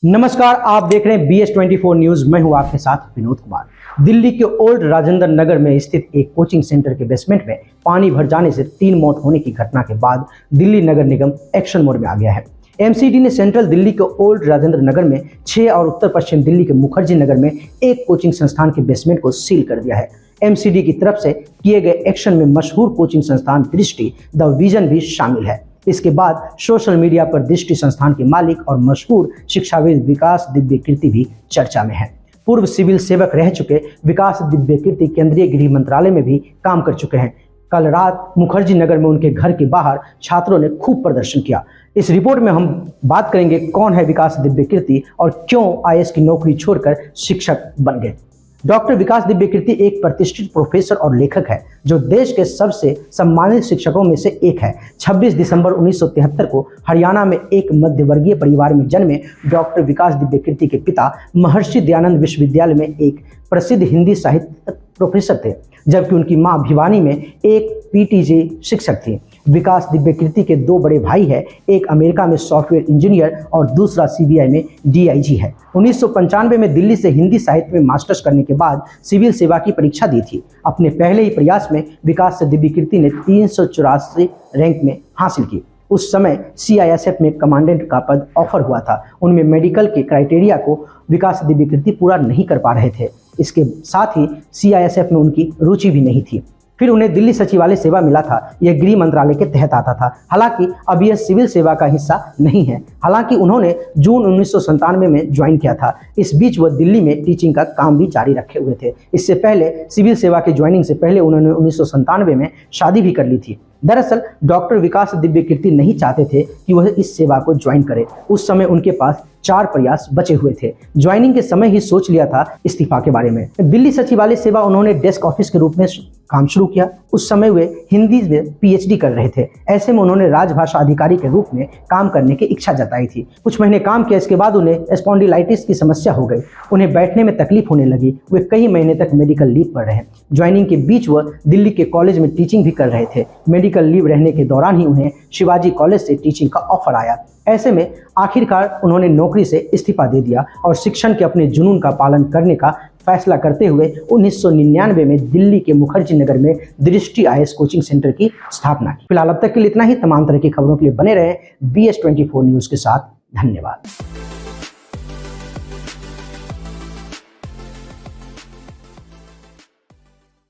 नमस्कार, आप देख रहे हैं BS24 न्यूज। मैं हूं आपके साथ विनोद कुमार। दिल्ली के ओल्ड राजेंद्र नगर में स्थित एक कोचिंग सेंटर के बेसमेंट में पानी भर जाने से 3 मौत होने की घटना के बाद दिल्ली नगर निगम एक्शन मोड में आ गया है। MCD ने सेंट्रल दिल्ली के ओल्ड राजेंद्र नगर में 6 और उत्तर पश्चिम दिल्ली के मुखर्जी नगर में एक कोचिंग संस्थान के बेसमेंट को सील कर दिया है। MCD की तरफ से किए गए एक्शन में मशहूर कोचिंग संस्थान दृष्टि द विजन भी शामिल है। इसके बाद सोशल मीडिया पर दृष्टि संस्थान के मालिक और मशहूर शिक्षाविद विकास दिव्यकीर्ति भी चर्चा में है। पूर्व सिविल सेवक रह चुके विकास दिव्यकीर्ति केंद्रीय गृह मंत्रालय में भी काम कर चुके हैं। कल रात मुखर्जी नगर में उनके घर के बाहर छात्रों ने खूब प्रदर्शन किया। इस रिपोर्ट में हम बात करेंगे कौन है विकास दिव्यकीर्ति और क्यों IAS की नौकरी छोड़कर शिक्षक बन गए। डॉक्टर विकास दिव्यकीर्ति एक प्रतिष्ठित प्रोफेसर और लेखक है जो देश के सबसे सम्मानित शिक्षकों में से एक है। 26 दिसंबर 1973 को हरियाणा में एक मध्यवर्गीय परिवार में जन्मे डॉक्टर विकास दिव्यकीर्ति के पिता महर्षि दयानंद विश्वविद्यालय में एक प्रसिद्ध हिंदी साहित्य प्रोफेसर थे, जबकि उनकी मां भिवानी में एक PTG शिक्षक थी। विकास दिव्यकीर्ति के 2 बड़े भाई हैं, एक अमेरिका में सॉफ्टवेयर इंजीनियर और दूसरा CBI में DIG है। 1995 में दिल्ली से हिंदी साहित्य में मास्टर्स करने के बाद सिविल सेवा की परीक्षा दी थी। अपने पहले ही प्रयास में विकास दिव्यकीर्ति ने 384 रैंक में हासिल की। उस समय CISF में कमांडेंट का पद ऑफर हुआ था। उनमें मेडिकल के क्राइटेरिया को विकास दिव्यकीर्ति पूरा नहीं कर पा रहे थे। इसके साथ ही CISF में उनकी रुचि भी नहीं थी। फिर उन्हें दिल्ली सचिवालय सेवा मिला था। यह गृह मंत्रालय के तहत आता था। हालांकि अब यह सिविल सेवा का हिस्सा नहीं है। हालांकि उन्होंने जून 1997 में ज्वाइन किया था। इस बीच वह दिल्ली में टीचिंग का काम भी जारी रखे हुए थे। इससे पहले सिविल सेवा के ज्वाइनिंग से पहले उन्होंने 1997 में शादी भी कर ली थी। दरअसल डॉक्टर विकास दिव्यकीर्ति नहीं चाहते थे कि वह इस सेवा को ज्वाइन करे। उस समय उनके पास 4 प्रयास बचे हुए थे। ज्वाइनिंग के समय ही सोच लिया था इस्तीफा के बारे में। दिल्ली सचिवालय सेवा उन्होंने डेस्क ऑफिस के रूप में काम शुरू किया। उस समय वे हिंदी में PhD कर रहे थे। ऐसे में उन्होंने राजभाषा अधिकारी के रूप में काम करने की इच्छा जताई थी। कुछ महीने काम किया, इसके बाद उन्हें स्पॉन्डिलाइटिस की समस्या हो गई। उन्हें बैठने में तकलीफ होने लगी। वे कई महीने तक मेडिकल लीव पर रहे। ज्वाइनिंग के बीच वह दिल्ली के कॉलेज में टीचिंग भी कर रहे थे। मेडिकल लीव रहने के दौरान ही उन्हें शिवाजी कॉलेज से टीचिंग का ऑफर आया। ऐसे में आखिरकार उन्होंने नौकरी से इस्तीफा दे दिया और शिक्षण के अपने जुनून का पालन करने का फैसला करते हुए 1999 में दिल्ली के मुखर्जी नगर में दृष्टि IAS कोचिंग सेंटर की स्थापना की। फिलहाल अब तक के लिए इतना ही। तमाम तरह की खबरों के लिए बने रहें BS24 न्यूज के साथ। धन्यवाद।